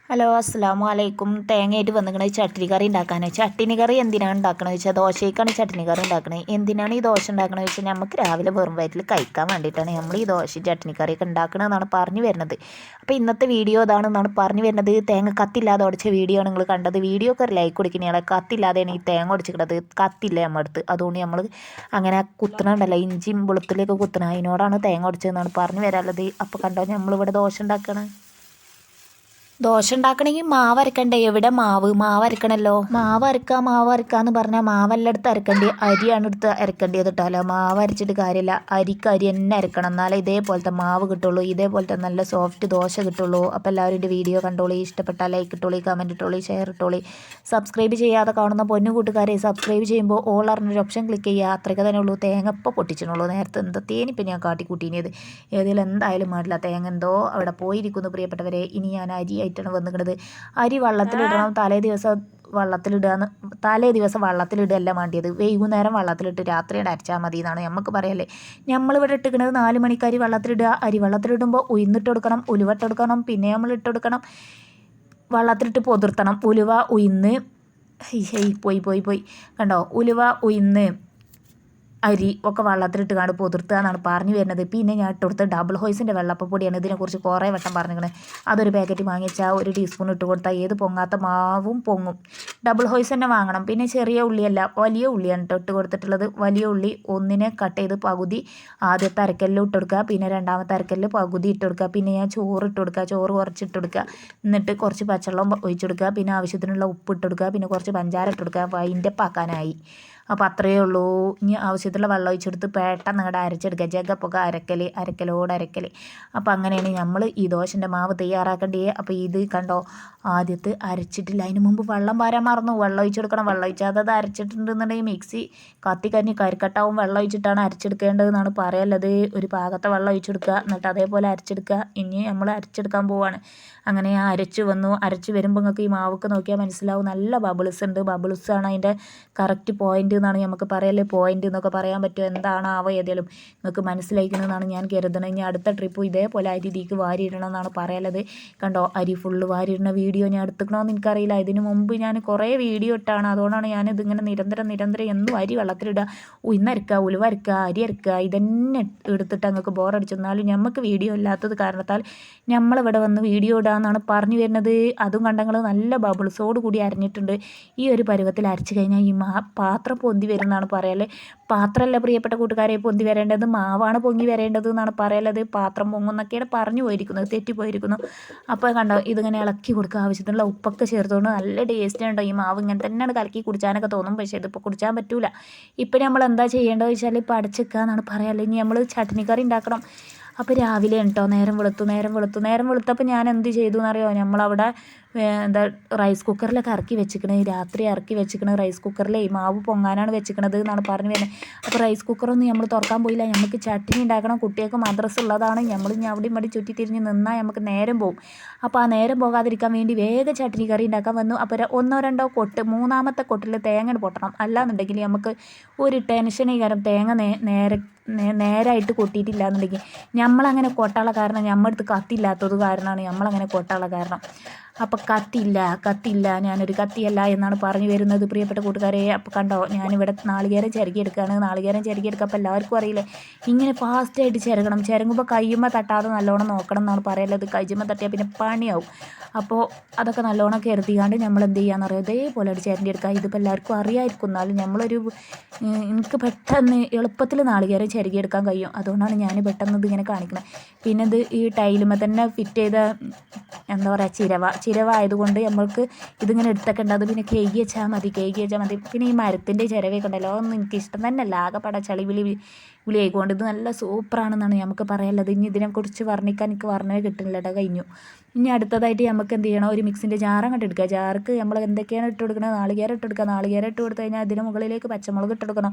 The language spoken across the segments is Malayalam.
ഹലോ അസ്സലാമു അലൈക്കും. തേങ്ങയായിട്ട് വന്നിക്കണത് ചട്ടിനി കറി ഉണ്ടാക്കാൻ. ചട്ടിനി കറി എന്തിനാണ് ഉണ്ടാക്കണത് വെച്ചാൽ ദോശയ്ക്കാണ് ചട്ടിനി കറി ഉണ്ടാക്കണത്. എന്തിനാണ് ഈ ദോശ ഉണ്ടാക്കണത് വെച്ചാൽ നമുക്ക് രാവിലെ വെറും വയറ്റിൽ കഴിക്കാൻ വേണ്ടിയിട്ടാണ് നമ്മൾ ഈ ദോശ ചട്ടിനി കറിയൊക്കെ ഉണ്ടാക്കണമെന്നാണ് പറഞ്ഞു വരുന്നത്. അപ്പോൾ ഇന്നത്തെ വീഡിയോ ഇതാണെന്നാണ് പറഞ്ഞു വരുന്നത്. തേങ്ങ കത്തില്ലാതെ ഉടച്ച വീഡിയോ ആണ് നിങ്ങൾ കണ്ടത്. വീഡിയോ ഒക്കെ ഒരു ലൈക്ക് കൊടുക്കുന്നയാളെ കത്തില്ലാതെയാണ് ഈ തേങ്ങ ഉടച്ചിട്ടുള്ളത്. കത്തില്ല നമ്മുടെ അടുത്ത്, അതുകൊണ്ട് നമ്മൾ അങ്ങനെ കുത്തണുണ്ടല്ലോ, ഇഞ്ചിയും വെളുത്തുള്ളിയൊക്കെ കുത്തണം, അതിനോടാണ് തേങ്ങ ഉടച്ചതെന്നാണ് പറഞ്ഞു വരാനുള്ളത്. അപ്പോൾ കണ്ടോ, നമ്മളിവിടെ ദോശ ഉണ്ടാക്കണം. ദോശ ഉണ്ടാക്കണമെങ്കിൽ മാവ് അരക്കണ്ടേ? എവിടെ മാവ് അരക്കണമല്ലോ. മാവ് അരക്കാന്ന് പറഞ്ഞാൽ മാവെല്ലാം അരക്കണ്ടി, അരിയാണ് അരക്കേണ്ടത് കേട്ടോ. മാവ് അരച്ചിട്ട് കാര്യമില്ല, അരി തന്നെ അരക്കണം, എന്നാലേ ഇതേപോലത്തെ മാവ് കിട്ടുള്ളൂ, ഇതേപോലത്തെ നല്ല സോഫ്റ്റ് ദോശ കിട്ടുള്ളൂ. അപ്പോൾ എല്ലാവരും എൻ്റെ വീഡിയോ കണ്ടോളി, ഇഷ്ടപ്പെട്ടാൽ ലൈക്ക് ഇട്ടോളി, കമൻറ്റ് ഇട്ടോളി, ഷെയർ ഇട്ടോളി. സബ്സ്ക്രൈബ് ചെയ്യാതെ കാണുന്ന പൊന്നു കൂട്ടുകാരെ സബ്സ്ക്രൈബ് ചെയ്യുമ്പോൾ ഓൾ അറിഞ്ഞൊരു ഓപ്ഷൻ ക്ലിക്ക് ചെയ്യുക. അത്രയ്ക്ക് തന്നെ ഉള്ളൂ. തേങ്ങ ഇപ്പോൾ പൊട്ടിച്ചിട്ടുള്ളൂ. നേരത്തെ എന്തത്തേനിപ്പോൾ ഞാൻ കാട്ടിക്കൂട്ടീനത്. ഏതെങ്കിലും എന്തായാലും പാടില്ല. തേങ്ങ എന്തോ അവിടെ പോയിരിക്കുന്നു പ്രിയപ്പെട്ടവരെ. ഇനി ഞാൻ അരി ആയിട്ടാണ് വന്നിക്കുന്നത്. അരി വെള്ളത്തിലിടണം. തലേ ദിവസം വെള്ളത്തിലിടുകയല്ല വേണ്ടിയത്, വൈകുന്നേരം വെള്ളത്തിലിട്ട് രാത്രിയുടെ അരച്ചാൽ മതി എന്നാണ് നമുക്ക് പറയല്ലേ. നമ്മളിവിടെ ഇട്ടിക്കുന്നത് 4 മണിക്ക് അരി വെള്ളത്തിലിടുക. അരി വെള്ളത്തിലിടുമ്പോൾ ഉഴുന്നിട്ട് കൊടുക്കണം, ഉലുവ ഇട്ട് കൊടുക്കണം, പിന്നെ നമ്മൾ ഇട്ട് കൊടുക്കണം, വെള്ളത്തിലിട്ട് പൊതിർത്തണം. ഉലുവ, ഉഴുന്ന്, പോയി കണ്ടോ, ഉലുവ, ഉഴുന്ന്, അരി ഒക്കെ വെള്ളത്തിലിട്ട് കാണ്ട് പൊതിർത്തുക എന്നാണ് പറഞ്ഞു വരുന്നത്. പിന്നെ ഞാൻ ഇട്ടുകൊടുത്ത് ഡബിൾ ഹോയ്സിൻ്റെ വെള്ളപ്പപ്പൊടിയാണ്. ഇതിനെക്കുറിച്ച് കുറേ വട്ടം പറഞ്ഞിരിക്കുന്നത്. അതൊരു പാക്കറ്റ് വാങ്ങിച്ചാൽ 1 ടീസ്പൂൺ ഇട്ട് കൊടുത്താൽ ഏത് പൊങ്ങാത്ത മാവും പൊങ്ങും. ഡബിൾ ഹോയ്സ് തന്നെ വാങ്ങണം. പിന്നെ ചെറിയ ഉള്ളിയല്ല, വലിയ ഉള്ളിയാണ് ഇട്ട് കൊടുത്തിട്ടുള്ളത്. വലിയ ഉള്ളി ഒന്നിനെ കട്ട് ചെയ്ത് പകുതി ആദ്യത്തെ അരക്കല്ലിൽ ഇട്ട് കൊടുക്കുക, പിന്നെ രണ്ടാമത്തെ അരക്കല്ലിൽ പകുതി ഇട്ട് കൊടുക്കുക. പിന്നെ ഞാൻ ചോറ് ഇട്ട് കൊടുക്കുക, ചോറ് കുറച്ച് ഇട്ട് കൊടുക്കുക, എന്നിട്ട് കുറച്ച് പച്ചവെള്ളം ഒഴിച്ച് കൊടുക്കുക, പിന്നെ ആവശ്യത്തിനുള്ള ഉപ്പ് ഇട്ട് കൊടുക്കുക, പിന്നെ കുറച്ച് പഞ്ചാര ഇട്ട് കൊടുക്കുക. വൈൻഡപ്പ് ആക്കാനായി. അപ്പോൾ അത്രയേ ഉള്ളൂ. ഇനി ആവശ്യത്തിലുള്ള വെള്ളം ഒഴിച്ചെടുത്ത് പെട്ടെന്ന് അങ്ങോട്ട് അരച്ചെടുക്കുക. ജഗപ്പൊക്കെ അരക്കൽ. അപ്പോൾ അങ്ങനെയാണ് നമ്മൾ ഈ ദോശൻ്റെ മാവ് തയ്യാറാക്കേണ്ടത്. അപ്പോൾ ഇത് കണ്ടോ, ആദ്യത്തെ അരച്ചിട്ടില്ല, അതിന് മുമ്പ് വെള്ളം പാരാൻ മറന്നു. വെള്ളം ഒഴിച്ചെടുക്കണം. വെള്ളം ഒഴിച്ചാൽ അത് അരച്ചിട്ടുണ്ടെന്നുണ്ടെങ്കിൽ മിക്സി കത്തിക്കരിഞ്ഞ് കരിക്കട്ടാവും. വെള്ളം ഒഴിച്ചിട്ടാണ് അരച്ചെടുക്കേണ്ടതെന്നാണ് പറയല്ലത്. ഒരു പാകത്തെ വെള്ളം ഒഴിച്ചെടുക്കുക, എന്നിട്ട് അതേപോലെ അരച്ചെടുക്കുക. ഇനി നമ്മൾ അരച്ചെടുക്കാൻ പോവാണ്. അങ്ങനെ അരച്ച് വരുമ്പോൾ നിങ്ങൾക്ക് ഈ മാവൊക്കെ നോക്കിയാൽ മനസ്സിലാവും, നല്ല ബബിൾസ് ഉണ്ട്. ബബിൾസാണ് അതിൻ്റെ കറക്റ്റ് പോയിൻ്റ് എന്നാണ് നമുക്ക് പറയല്ലേ. പോയിൻ്റ് എന്നൊക്കെ പറയാൻ പറ്റുമോ, എന്താണാവോ, ഏതെങ്കിലും നിങ്ങൾക്ക് മനസ്സിലാക്കണമെന്നാണ് ഞാൻ കരുതുന്നത്. ഇനി അടുത്ത ട്രിപ്പ് ഇതേപോലെ അരി ഇതിലേക്ക് വാരിയിടണം എന്നാണ് പറയലത്. കണ്ടോ, അരി ഫുള്ള് വാരിയിടുന്ന വീഡിയോ ഞാൻ എടുത്തുക്കണമെന്ന് എനിക്കറിയില്ല. ഇതിന് മുമ്പ് ഞാൻ കുറേ വീഡിയോ ഇട്ടാണ്, അതുകൊണ്ടാണ് ഞാനിതിങ്ങനെ നിരന്തരം എന്നും അരി വെള്ളത്തിലിടുക, ഉഴുന്നരക്കുക, ഉലുവരക്കുക, അരി അരക്കുക, ഇതന്നെ എടുത്തിട്ട് അങ്ങക്ക് ബോറടിച്ചു. എന്നാലും നമുക്ക് വീഡിയോ ഇല്ലാത്തത് കാരണത്താൽ നമ്മളിവിടെ വന്ന് വീഡിയോ ഇടാമെന്നാണ് പറഞ്ഞു വരുന്നത്. അതും കണ്ടങ്ങൾ നല്ല ബബിൾസോട് കൂടി അരഞ്ഞിട്ടുണ്ട്. ഈ ഒരു പരുവത്തിൽ അരച്ച് കഴിഞ്ഞാൽ ഈ പാത്രം പൊന്തി വരുന്നതാണ് പറയല്. പാത്രമല്ല പ്രിയപ്പെട്ട കൂട്ടുകാരെ പൊന്തി വരേണ്ടത്, മാവാണ് പൊങ്ങി വരേണ്ടത് എന്നാണ് പറയലത്. പാത്രം പൊങ്ങുന്നൊക്കെയാണ് പറഞ്ഞു പോയിരിക്കുന്നത്, തെറ്റിപ്പോയിരിക്കുന്നു. അപ്പോൾ കണ്ടോ, ഇതിങ്ങനെ ഇളക്കി കൊടുക്കുക. ആവശ്യത്തിനുള്ള ഉപ്പൊക്കെ ചേർത്തുകൊണ്ട് നല്ല ടേസ്റ്റ് ഉണ്ടോ. ഈ മാവ് ഇങ്ങനെ തന്നെയാണ് കലക്കി കുടിച്ചാനൊക്കെ തോന്നും, പക്ഷേ ഇതിപ്പോൾ കുടിച്ചാൻ പറ്റൂല. ഇപ്പം നമ്മൾ എന്താ ചെയ്യേണ്ടത് വെച്ചാൽ ഇപ്പോൾ അടച്ചിക്കുക എന്നാണ് പറയാല്ലേ. ഇനി നമ്മൾ ചട്നി കറി ഉണ്ടാക്കണം. അപ്പോൾ രാവിലെ കേട്ടോ നേരം വെളുത്തപ്പോൾ ഞാൻ എന്ത് ചെയ്തു എന്നറിയോ, നമ്മളവിടെ എന്താ റൈസ് കുക്കറിലൊക്കെ രാത്രി ഇറക്കി വെച്ചിക്കണത്. റൈസ് കുക്കറിലെ മാവ് പൊങ്ങാനാണ് വെച്ചിക്കണത് എന്നാണ് പറഞ്ഞു വരുന്നത്. അപ്പോൾ റൈസ് കുക്കറൊന്നും നമ്മൾ തുറക്കാൻ പോയില്ല. നമുക്ക് ചട്നി ഉണ്ടാക്കണം, കുട്ടികൾക്ക് മദ്രസ ഉള്ളതാണ്. നമ്മൾ ഇനി അവിടെയും ഇവിടെ ചുറ്റിത്തിരിഞ്ഞ് നിന്നാൽ നമുക്ക് നേരം പോകും. അപ്പോൾ ആ നേരം പോകാതിരിക്കാൻ വേണ്ടി വേഗം ചട്നി കറി ഉണ്ടാക്കാൻ വന്നു. അപ്പോൾ 1 or 2 കൊട്ട്, 3ാമത്തെ കൊട്ടിൽ തേങ്ങ പൊട്ടണം. അല്ലാന്നുണ്ടെങ്കിൽ നമുക്ക് ഒരു ടെൻഷനേ കാരണം തേങ്ങ നേരായിട്ട് കൊട്ടിയിട്ടില്ല എന്നുണ്ടെങ്കിൽ നമ്മളങ്ങനെ കൊട്ടാനുള്ള കാരണം നമ്മളടുത്ത് കത്തില്ലാത്തത് കാരണമാണ് നമ്മളങ്ങനെ കൊട്ടാനുള്ള കാരണം. അപ്പോൾ കത്തിയില്ല, ഞാനൊരു കത്തിയല്ല എന്നാണ് പറഞ്ഞു വരുന്നത് പ്രിയപ്പെട്ട കൂട്ടുകാരെ. അപ്പോൾ കണ്ടോ, ഞാനിവിടെ നാളികേരം ചിരകിയെടുക്കുക. അപ്പോൾ എല്ലാവർക്കും അറിയില്ലേ, ഇങ്ങനെ ഫാസ്റ്റായിട്ട് ചിരങ്ങുമ്പോൾ കയ്യുമ്പോൾ തട്ടാതെ നല്ലോണം നോക്കണം എന്നാണ് പറയുന്നത്. കയ്യുമ്പോൾ തട്ടിയാൽ പിന്നെ പണിയാവും. അപ്പോൾ അതൊക്കെ നല്ലോണം കരുതിയാണ്ട് നമ്മൾ എന്ത് ചെയ്യാന്ന് പറയുക, ഇതേപോലെ ഒരു ചിരണ്ടിയെടുക്കുക. ഇതിപ്പോൾ എല്ലാവർക്കും അറിയാമായിരിക്കും, എന്നാലും എനിക്ക് പെട്ടെന്ന് എളുപ്പത്തിൽ നാളികേരം ചിരകിയെടുക്കാൻ കഴിയും. അതുകൊണ്ടാണ് ഞാൻ പെട്ടെന്ന് ഇതിങ്ങനെ കാണിക്കുന്നത്. പിന്നെ ഇത് ഈ ടൈലുമ്പോൾ തന്നെ ഫിറ്റ് ചെയ്ത എന്താ പറയുക, ചിരവ ആയതുകൊണ്ട് നമ്മൾക്ക് ഇതിങ്ങനെ എടുത്തൊക്കെ അത് പിന്നെ കേകി വെച്ചാൽ മതി. പിന്നെ ഈ മരത്തിൻ്റെ ചിരവയൊക്കെ ഉണ്ടല്ലോ, അതൊന്നും എനിക്കിഷ്ടം തന്നെയല്ല. ആകെപ്പാടെ വിളിയായിക്കൊണ്ട് ഇത് നല്ല സൂപ്പറാണെന്നാണ് നമുക്ക് പറയാനുള്ളത്. ഇനി ഇതിനെക്കുറിച്ച് വർണ്ണിക്കാൻ എനിക്ക് പറഞ്ഞേ കിട്ടുന്നില്ല, കഴിഞ്ഞു. ഇനി അടുത്തതായിട്ട് നമുക്ക് എന്ത് ചെയ്യണം, ഒരു മിക്സിൻ്റെ ജാർ അങ്ങോട്ട് എടുക്കുക. ജാർക്ക് നമ്മൾ എന്തൊക്കെയാണ് ഇട്ട് കൊടുക്കുന്നത്, നാളികേരം ഇട്ട് കൊടുത്ത് കഴിഞ്ഞാൽ അതിന് മുകളിലേക്ക് പച്ചമുളക് ഇട്ട് കൊടുക്കണം.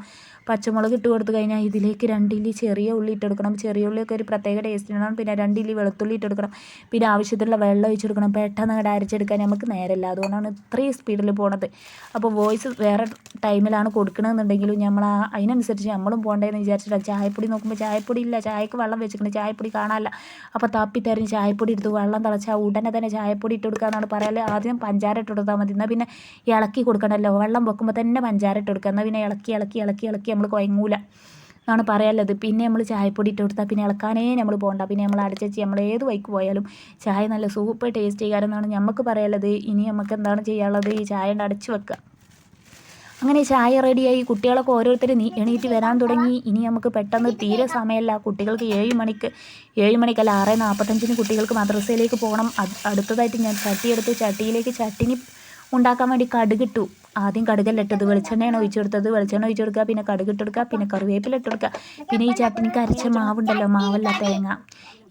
പച്ചമുളക് ഇട്ട് കൊടുത്തു കഴിഞ്ഞാൽ ഇതിലേക്ക് 2 ഇല്ലി ചെറിയ ഉള്ളി ഇട്ട് കൊടുക്കണം. ചെറിയ ഉള്ളിയൊക്കെ ഒരു പ്രത്യേക ടേസ്റ്റിനാണ്. പിന്നെ 2 ഇല്ലി വെളുത്തുള്ളി ഇട്ട് കൊടുക്കണം. പിന്നെ ആവശ്യത്തിലുള്ള വെള്ളം ഒഴിച്ച് കൊടുക്കണം. പെട്ടെന്ന് അങ്ങോട്ട് അരച്ചെടുക്കാൻ നമുക്ക് നേരമില്ല, അതുകൊണ്ടാണ് ഇത്രയും സ്പീഡിൽ പോണത്. അപ്പോൾ വോയിസ് വേറെ ടൈമിലാണ് കൊടുക്കണമെന്നുണ്ടെങ്കിലും നമ്മൾ അതിനനുസരിച്ച് നമ്മളും പോകേണ്ടതെന്ന് വിചാരിച്ചിട്ട് ചായപ്പൊടി നോക്കുമ്പോൾ ചായപ്പൊടി ഇല്ല, ചായക്ക് വെള്ളം വെച്ചിട്ടുണ്ട്, ചായപ്പൊടി കാണാനില്ല. അപ്പോൾ തപ്പിത്തരിഞ്ഞ് ചായപ്പൊടി എടുത്ത് വെള്ളം തിളച്ചാൽ ഉടനെ തന്നെ ചായപ്പൊടി ഇട്ട് കൊടുക്കുക എന്നാണ് പറയാല്. ആദ്യം പഞ്ചാര ഇട്ട് കൊടുത്താൽ മതി, എന്നാൽ പിന്നെ ഇളക്കി കൊടുക്കണമല്ലോ. വെള്ളം വെക്കുമ്പോൾ തന്നെ പഞ്ചാര ഇട്ട് കൊടുക്കുക, എന്നാൽ പിന്നെ ഇളക്കി ഇളക്കി ഇളക്കി ഇളക്കി നമ്മൾ കുഴങ്ങൂല എന്നാണ് പറയാനുള്ളത്. പിന്നെ നമ്മൾ ചായപ്പൊടി ഇട്ട് കൊടുത്താൽ പിന്നെ ഇളക്കാനേ നമ്മൾ പോകണ്ട, പിന്നെ നമ്മൾ അടച്ചു നമ്മൾ ഏത് വഴിക്ക് പോയാലും ചായ നല്ല സൂപ്പർ ടേസ്റ്റ് ചെയ്യാമെന്നാണ് നമുക്ക് പറയാനുള്ളത്. ഇനി നമുക്ക് എന്താണ് ചെയ്യാനുള്ളത്, ഈ ചായ അടച്ചു വെക്കുക. അങ്ങനെ ചായ റെഡിയായി, കുട്ടികളൊക്കെ ഓരോരുത്തർ എണീറ്റ് വരാൻ തുടങ്ങി. ഇനി നമുക്ക് പെട്ടെന്ന് തീരെ സമയമല്ല. കുട്ടികൾക്ക് 7 മണിക്കല്ല 6:45 കുട്ടികൾക്ക് മദ്രസയിലേക്ക് പോകണം. അടുത്തതായിട്ട് ഞാൻ ചട്ടിയെടുത്ത് ചട്ടിയിലേക്ക് ചട്ടിനി ഉണ്ടാക്കാൻ വേണ്ടി കടുകിട്ടു. ആദ്യം കടുകല്ല ഇട്ടത്, വെളിച്ചെണ്ണയാണ് ഒഴിച്ചു കൊടുത്തത്. വെളിച്ചെണ്ണ ഒഴിച്ചു കൊടുക്കുക, പിന്നെ കടുകിട്ട് കൊടുക്കുക, പിന്നെ കറിവേപ്പില ഇട്ട് കൊടുക്കുക. പിന്നെ ഈ ചട്ടിനിക്ക് അരച്ച മാവുണ്ടല്ലോ, മാവല്ല തേങ്ങ,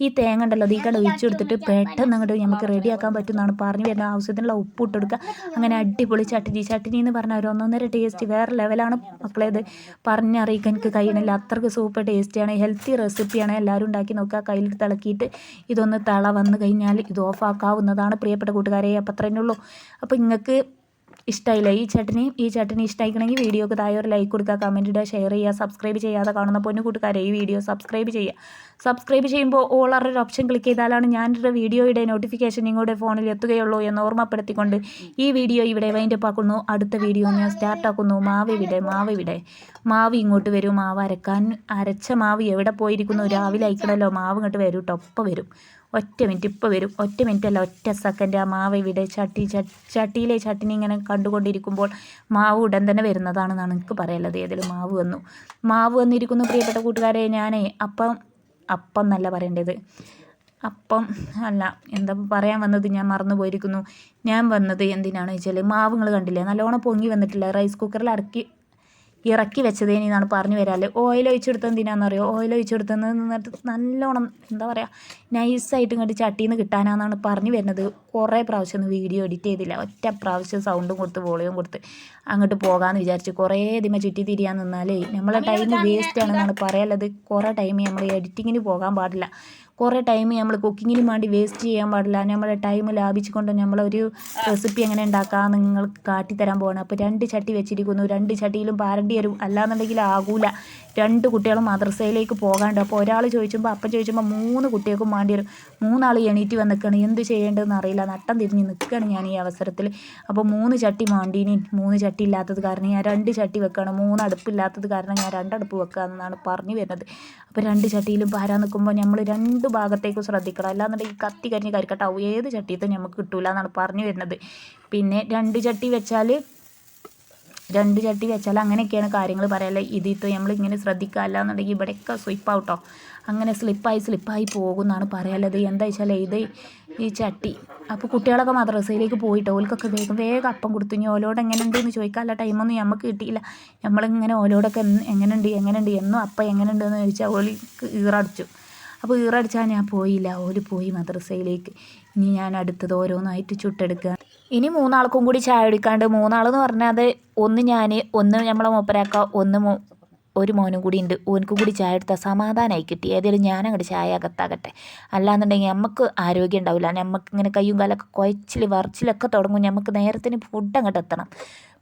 ഈ തേങ്ങ ഉണ്ടല്ലോ അത് ഈ കട ഒഴിച്ചു കൊടുത്തിട്ട് പെട്ടെന്ന് അങ്ങോട്ട് നമുക്ക് റെഡിയാക്കാൻ പറ്റുമെന്നാണ് പറഞ്ഞു വരുന്നത്. ആവശ്യത്തിനുള്ള ഉപ്പ് ഇട്ട് കൊടുക്കുക. അങ്ങനെ അടിപൊളി ചട്ടിനി എന്ന് പറഞ്ഞാൽ ഒരു 1.5 ടേസ്റ്റ് വേറെ ലെവലാണ് മക്കളേത്. പറഞ്ഞറിയിക്കാൻ എനിക്ക് കഴിയണില്ല, അത്രയ്ക്ക് സൂപ്പർ ടേസ്റ്റിയാണ്. ഹെൽത്തി റെസിപ്പിയാണ്, എല്ലാവരും ഉണ്ടാക്കി നോക്കുക. കയ്യിലെടുത്ത് ഇളക്കിയിട്ട് ഇതൊന്ന് തള വന്നു കഴിഞ്ഞാൽ ഇത് ഓഫാക്കാവുന്നതാണ് പ്രിയപ്പെട്ട കൂട്ടുകാരെ. അപ്പം അത്രയേ ഉള്ളൂ. അപ്പോൾ നിങ്ങൾക്ക് ഇഷ്ടമായില്ലേ ഈ ചട്ടിനി ഇഷ്ടമായിക്കണമെങ്കിൽ വീഡിയോക്ക് താഴെ ഒരു ലൈക്ക് കൊടുക്കുക, കമൻറ്റ് ഇടുക, ഷെയർ ചെയ്യുക. സബ്സ്ക്രൈബ് ചെയ്യാതെ കാണുന്ന പൊന്നു കൂട്ടുകാരെ ഈ വീഡിയോ സബ്സ്ക്രൈബ് ചെയ്യുക. സബ്സ്ക്രൈബ് ചെയ്യുമ്പോൾ ഓൾ ഒരു ഓപ്ഷൻ ക്ലിക്ക് ചെയ്താലാണ് ഞാനൊരു വീഡിയോയുടെ നോട്ടിഫിക്കേഷൻ നിങ്ങളുടെ ഫോണിൽ എത്തുകയുള്ളൂ എന്ന് ഓർമ്മപ്പെടുത്തിക്കൊണ്ട് ഈ വീഡിയോ ഇവിടെ വൈൻഡപ്പ് ആക്കുന്നു. അടുത്ത വീഡിയോ ഞാൻ സ്റ്റാർട്ടാക്കുന്നു. മാവ് ഇങ്ങോട്ട് വരും. മാവ് അരച്ച മാവ് എവിടെ പോയിരിക്കുന്നു? രാവിലെ അയക്കണമല്ലോ, മാവ് ഇങ്ങോട്ട് വരും കേട്ടോ, ഒപ്പം വരും. ഒറ്റ മിനിറ്റ്, ഇപ്പോൾ വരും. ഒറ്റ മിനിറ്റ് അല്ല, ഒറ്റ സെക്കൻഡ്. ആ മാവ് ഇവിടെ ചട്ടിയിലെ ചട്ടിനി ഇങ്ങനെ കണ്ടുകൊണ്ടിരിക്കുമ്പോൾ മാവ് ഉടൻ തന്നെ വരുന്നതാണെന്നാണ് എനിക്ക് പറയാനുള്ളത്. ഏതെങ്കിലും മാവ് വന്നിരിക്കുന്നു പ്രിയപ്പെട്ട കൂട്ടുകാരെ. ഞാനേ അപ്പം എന്നല്ല പറയേണ്ടത്, അപ്പം അല്ല, എന്താ പറയാൻ വന്നത് ഞാൻ മറന്നു പോയിരിക്കുന്നു. ഞാൻ വന്നത് എന്തിനാണെന്ന് വെച്ചാൽ മാവ് നിങ്ങൾ കണ്ടില്ലേ, നല്ലോണം പൊങ്ങി വന്നിട്ടില്ല. റൈസ് കുക്കറിൽ ഇറക്കി വെച്ചതേനാണ് പറഞ്ഞു വരാല്. ഓയിൽ ഒഴിച്ചെടുത്തത് എന്തിനാണെന്നറിയോ? ഓയിൽ ഒഴിച്ചെടുത്തത് നിന്നിട്ട് നല്ലോണം എന്താ പറയുക നൈസായിട്ട് ഇങ്ങോട്ട് ചട്ടിയിൽ നിന്ന് കിട്ടാനാണെന്നാണ് പറഞ്ഞു വരുന്നത്. കുറേ പ്രാവശ്യം ഒന്നും വീഡിയോ എഡിറ്റ് ചെയ്തില്ല, ഒറ്റ പ്രാവശ്യം സൗണ്ടും കൊടുത്ത് വോളിയം കൊടുത്ത് അങ്ങോട്ട് പോകാമെന്ന് വിചാരിച്ചു. കുറേ ഇതിമ ചുറ്റി തിരിയാൻ നിന്നാലേ നമ്മളെ ടൈം വേസ്റ്റ് ആണെന്നാണ് പറയാനുള്ളത്. കുറേ ടൈം നമ്മൾ എഡിറ്റിങ്ങിന് പോകാൻ പാടില്ല, കുറേ ടൈം നമ്മൾ കുക്കിങ്ങിന് വേണ്ടി വേസ്റ്റ് ചെയ്യാൻ പാടില്ല. നമ്മുടെ ടൈം ലാഭിച്ചുകൊണ്ട് നമ്മളൊരു റെസിപ്പി എങ്ങനെ ഉണ്ടാക്കാമെന്ന് നിങ്ങൾക്ക് കാട്ടിത്തരാൻ പോകണം. അപ്പോൾ 2 ചട്ടി വെച്ചിരിക്കുന്നു, 2 ചട്ടിയിലും പാരണ്ടി വരും, അല്ലാന്നുണ്ടെങ്കിൽ ആകൂല. 2 കുട്ടികളും മദ്രസയിലേക്ക് പോകാണ്ട്. അപ്പോൾ ഒരാൾ ചോദിച്ചുമ്പോൾ അപ്പം ചോദിച്ചുമ്പോൾ 3 കുട്ടികൾക്കും വേണ്ടി വരും. 3 ആൾ എണീറ്റ് വന്നിരിക്കുകയാണ്, എന്ത് ചെയ്യേണ്ടതെന്ന് അറിയില്ല, നട്ടം തിരിഞ്ഞ് നിൽക്കുകയാണ് ഞാൻ ഈ അവസരത്തിൽ. അപ്പോൾ 3 ചട്ടി മാണ്ടീനി, 3 ചട്ടി ഇല്ലാത്തത് കാരണം ഞാൻ 2 ചട്ടി വെക്കണം, 3 അടുപ്പില്ലാത്തത് കാരണം ഞാൻ 2 അടുപ്പ് വെക്കുക എന്നാണ് പറഞ്ഞു വരുന്നത്. അപ്പോൾ 2 ചട്ടിയിലും പാരാൻ നിൽക്കുമ്പോൾ നമ്മൾ 2 ഭാഗത്തേക്ക് ശ്രദ്ധിക്കണം, അല്ലാന്നുണ്ടെങ്കിൽ കത്തി കരിഞ്ഞ് കരിക്കട്ടാവും, ഏത് ചട്ടിയത്തെ നമുക്ക് കിട്ടൂല എന്നാണ് പറഞ്ഞു വരുന്നത്. പിന്നെ 2 ചട്ടി വെച്ചാൽ അങ്ങനെയൊക്കെയാണ് കാര്യങ്ങൾ പറയാല്ലേ. ഇതിട്ട് നമ്മൾ ഇങ്ങനെ ശ്രദ്ധിക്കുക, അല്ലാന്നുണ്ടെങ്കിൽ ഇവിടെയൊക്കെ സ്ലിപ്പാവട്ടോ, അങ്ങനെ സ്ലിപ്പായി പോകുമെന്നാണ് പറയാനുള്ളത്. എന്താ വെച്ചാൽ ഈ ചട്ടി അപ്പോൾ കുട്ടികളൊക്കെ മദ്രസയിലേക്ക് പോയിട്ടോ, ഓൽക്കൊക്കെ വേഗം അപ്പം കൊടുത്തു. ഇനി ഓലോട് എങ്ങനെയുണ്ടെന്ന് ചോദിക്കാനുള്ള ടൈമൊന്നും നമുക്ക് കിട്ടിയില്ല. നമ്മളിങ്ങനെ ഓലോടൊക്കെ എങ്ങനെയുണ്ട് എന്നും അപ്പം എങ്ങനെയുണ്ടെന്ന് ചോദിച്ചാൽ ഓലിക്ക് ഈറടിച്ചു. അപ്പോൾ ഈറടിച്ചാൽ ഞാൻ പോയില്ല, ഓല് പോയി മദ്രസയിലേക്ക്. ഇനി ഞാൻ അടുത്തത് ഓരോന്നായിട്ട് ചുട്ടെടുക്കുക. ഇനി 3 ആൾക്കും കൂടി ചായ കുടിക്കാണ്ട്, 3 ആളെന്ന് പറഞ്ഞാൽ അത് ഒന്ന് ഞാൻ, ഒന്ന് നമ്മളെ മൂപ്പരാക്ക, ഒരു മോനും കൂടി ഉണ്ട്. ഓനക്കും കൂടി ചായ എടുത്താൽ സമാധാനമായി കിട്ടി. ഏതായാലും ഞാനങ്ങോട്ട് ചായ അകത്താകട്ടെ, അല്ലാന്നുണ്ടെങ്കിൽ നമുക്ക് ആരോഗ്യം ഉണ്ടാവില്ല. നമുക്ക് ഇങ്ങനെ കയ്യും കാലൊക്കെ വറച്ചിലൊക്കെ തുടങ്ങും. നമുക്ക് നേരത്തിന് ഫുഡ് അങ്ങോട്ട് എത്തണം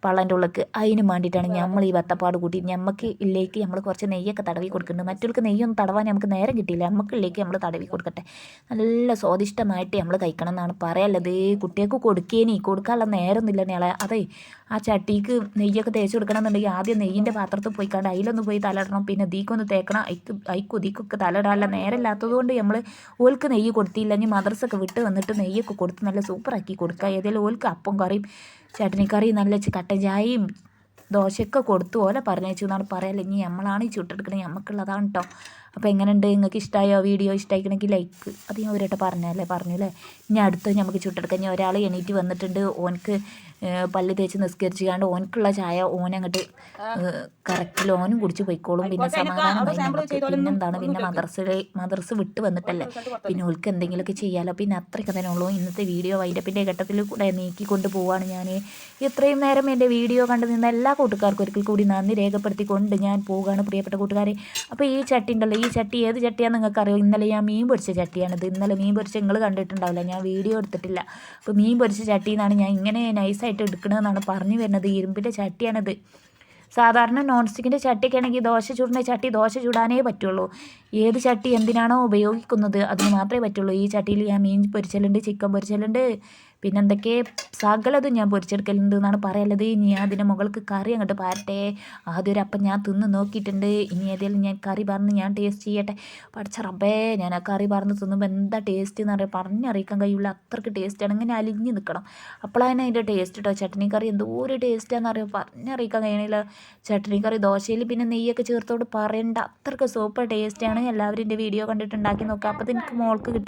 പള്ളൻ്റെ ഉള്ളിലേക്ക്. അതിന് വേണ്ടിയിട്ടാണ് നമ്മൾ ഈ വത്തപ്പാട് കൂട്ടി നമുക്ക് ഇല്ലേക്ക് നമ്മൾ കുറച്ച് നെയ്യൊക്കെ തടവി കൊടുക്കുന്നുണ്ട്. മറ്റവർക്ക് നെയ്യൊന്നും തടവാൻ നമുക്ക് നേരം കിട്ടിയില്ല, നമുക്ക് ഇല്ലേക്ക് നമ്മൾ തടവി കൊടുക്കട്ടെ. നല്ല സ്വാദിഷ്ടമായിട്ട് നമ്മൾ കഴിക്കണം എന്നാണ് പറയാനുള്ളത്. കുട്ടികൾക്ക് കൊടുക്കാനുള്ള നേരമൊന്നുമില്ല ഞങ്ങളെ. അതെ, ആ ചട്ടിക്ക് നെയ്യൊക്കെ തേച്ച് കൊടുക്കണം എന്നുണ്ടെങ്കിൽ ആദ്യം നെയ്യിൻ്റെ പാത്രത്തിൽ പോയിക്കാണ്ട് അതിലൊന്ന് പോയി തലയിടണം, പിന്നെ ദീക്കൊന്ന് തേക്കണം, ദീക്കൊക്കെ തലയിടാനുള്ള നേരമില്ലാത്തത് കൊണ്ട് നമ്മൾ ഓൽക്ക് നെയ്യ് കൊടുത്തില്ല. ഇനി മദ്രസൊക്കെ വിട്ട് വന്നിട്ട് നെയ്യൊക്കെ കൊടുത്ത് നല്ല സൂപ്പറാക്കി കൊടുക്കുക. ഏതെങ്കിലും ഓൽക്ക് അപ്പം കറിയും ചട്നിക്കറി നല്ല കട്ടൻ ചായയും ദോശയൊക്കെ കൊടുത്തു ഓലെ പറഞ്ഞേച്ചു എന്നാണ് പറയാല്ലേ. ഇനി നമ്മളാണ് ഈ ചുട്ടെടുക്കണേ, നമുക്കുള്ളതാണ് കേട്ടോ. അപ്പോൾ എങ്ങനെയുണ്ട്, നിങ്ങൾക്ക് ഇഷ്ടമായോ? വീഡിയോ ഇഷ്ടമായിക്കണമെങ്കിൽ ലൈക്ക്, അത് ഞാൻ ഒരേട്ട പറഞ്ഞല്ലേ. ഇനി അടുത്ത് നമുക്ക് ചുട്ടെടുക്കാം. ഇനി ഒരാൾ എണീറ്റ് വന്നിട്ടുണ്ട്, ഓനക്ക് പല്ല് തേച്ച് നിസ്കരിച്ചുകൊണ്ട് ഓനക്കുള്ള ചായ ഓനങ്ങോട്ട് കറക്റ്റിൽ ഓനും കുടിച്ച് പോയിക്കോളും. പിന്നെ സമാധാനമായി നമുക്ക്. പിന്നെന്താണ്, പിന്നെ മദ്രസ വിട്ട് വന്നിട്ടല്ലേ, പിന്നെ ഓൽക്ക് എന്തെങ്കിലുമൊക്കെ ചെയ്യാമല്ലോ. പിന്നെ അത്രയ്ക്ക് തന്നെ ഉള്ളൂ ഇന്നത്തെ വീഡിയോ. വൈൻഡപ്പിൻ്റെ ഘട്ടത്തിൽ കൂടെ നീക്കിക്കൊണ്ട് പോവുകയാണ് ഞാൻ. ഇത്രയും നേരം എൻ്റെ വീഡിയോ കണ്ടു നിന്ന എല്ലാ കൂട്ടുകാർക്കും ഒരിക്കൽ കൂടി നന്ദി രേഖപ്പെടുത്തിക്കൊണ്ട് ഞാൻ പോവുകയാണ് പ്രിയപ്പെട്ട കൂട്ടുകാരെ. അപ്പോൾ ഈ ചട്ടി ഉണ്ടല്ലോ, ഈ ചട്ടി ഏത് ചട്ടിയാണെന്ന് നിങ്ങൾക്കറിയോ? ഇന്നലെ ഞാൻ മീൻ പൊരിച്ച ചട്ടിയാണിത്. ഇന്നലെ മീൻ പൊരിച്ച നിങ്ങൾ കണ്ടിട്ടുണ്ടാവില്ല, ഞാൻ വീഡിയോ എടുത്തിട്ടില്ല. അപ്പോൾ മീൻ പൊരിച്ച ചട്ടിയിൽ നിന്നാണ് ഞാൻ ഇങ്ങനെ നൈസായിട്ട് എടുക്കണമെന്നാണ് പറഞ്ഞു വരുന്നത്. ഇരുമ്പിൻ്റെ ചട്ടിയാണിത്. സാധാരണ നോൺ സ്റ്റിക്കിൻ്റെ ചട്ടിയൊക്കെ ആണെങ്കിൽ ദോശ ചുടുന്ന ചട്ടി ദോശ ചുടാനേ പറ്റുള്ളൂ. ഏത് ചട്ടി എന്തിനാണോ ഉപയോഗിക്കുന്നത് അതിന് മാത്രമേ പറ്റുള്ളൂ. ഈ ചട്ടിയിൽ ഞാൻ മീൻ പൊരിച്ചലുണ്ട്, ചിക്കൻ പൊരിച്ചലുണ്ട്, പിന്നെ എന്തൊക്കെ സകലതും ഞാൻ പൊരിച്ചെടുക്കലുണ്ട് എന്നാണ് പറയുള്ളത്. ഇനി അതിൻ്റെ മുകൾക്ക് കറി അങ്ങോട്ട് പാരട്ടെ. ആദ്യം ഒരു അപ്പം ഞാൻ തിന്ന് നോക്കിയിട്ടുണ്ട്. ഇനി ഏതെങ്കിലും ഞാൻ കറി പറഞ്ഞ് ഞാൻ ടേസ്റ്റ് ചെയ്യട്ടെ. പഠിച്ച റബ്ബേ, ഞാൻ ആ കറി പറഞ്ഞ് തിന്നുമ്പോൾ എന്താ ടേസ്റ്റ് എന്ന് പറയാം, പറഞ്ഞറിയിക്കാൻ കഴിയില്ല. അത്രയ്ക്ക് ടേസ്റ്റാണ്. ഇങ്ങനെ അലിഞ്ഞ് നിൽക്കണം, അപ്പോഴാണ് അതിൻ്റെ ടേസ്റ്റ് കേട്ടോ. ചട്നി കറി എന്തോ ഒരു ടേസ്റ്റാണെന്ന് അറിയാം, പറഞ്ഞറിയിക്കാൻ കഴിയണില്ല. ചട്നി കറി ദോശയിൽ പിന്നെ നെയ്യൊക്കെ ചേർത്തോട് പറയണ്ട, അത്രയ്ക്ക് സൂപ്പർ ടേസ്റ്റാണ്. എല്ലാവരും എൻ്റെ വീഡിയോ കണ്ടിട്ട് ഉണ്ടാക്കി നോക്കുക. അപ്പോൾ എനിക്ക് മോൾക്ക് കിട്ടി.